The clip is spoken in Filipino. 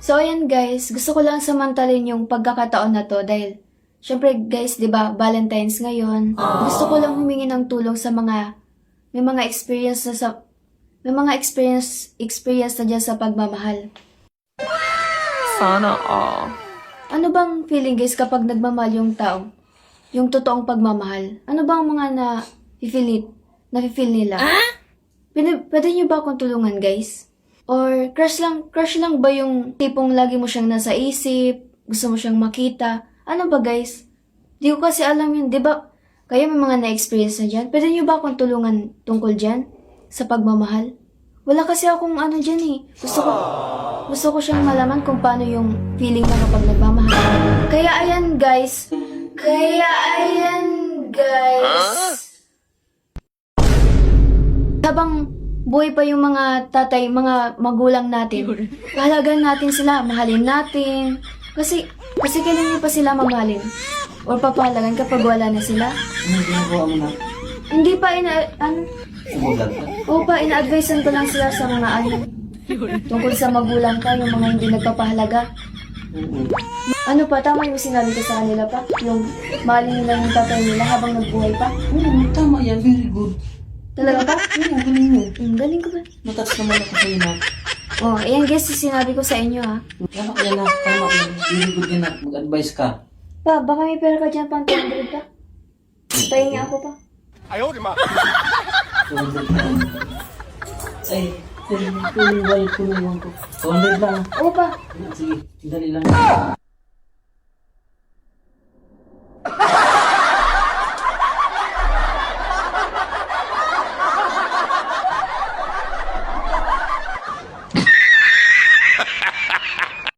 So, ayan guys, gusto ko lang samantalin yung pagkakataon na to dahil, syempre guys, di ba, Valentine's ngayon. Gusto ko lang humingi ng tulong sa may mga experience na dyan sa pagmamahal. Sana all. Ano bang feeling guys kapag nagmamahal yung tao? Yung totoong pagmamahal? Ano bang mga na-feel nila? Pwede niyo ba akong tulungan guys? Or crush lang ba yung tipong lagi mo siyang nasa isip, gusto mo siyang makita? Ano ba guys? Di ko kasi alam yun, di ba? Kayo may mga na-experience na dyan? Pwede niyo ba akong tulungan tungkol dyan? Sa pagmamahal? Wala kasi akong ano dyan eh. Gusto ko siyang malaman kung paano yung feeling na kapag nagmamahal. Kaya ayan guys. Habang buhay pa yung mga tatay, mga magulang natin, pahalagan natin sila, mahalin natin. Kasi kailan niyo pa sila mamahalin? Or papahalagan kapag wala na sila? Ano ginagawa mo na? Hindi pa Sumulat ka? ina-advisean ko lang sila sa mga tungkol sa magulang ka, yung mga hindi nagpapahalaga. Ano pa, tama yung sinabi ko sa kanila pa? Yung mahalin nila yung tatay nila habang nagbuhay pa? Oo, tama yan. Very good. Talaga ba? Oo, galing mo. Galing ko ba? Matouch naman ako sa'yo na. Oh, ayan guys, sinabi ko sa inyo ha. Tama yan na. Tama yan. Very good yan na. Mag-advise ka. Pa, baka may pera ka dyan pang 200 pa. Pahingi ako pa. Ay, tulungan ko. 200 lang. Oo pa. Sige, dali lang.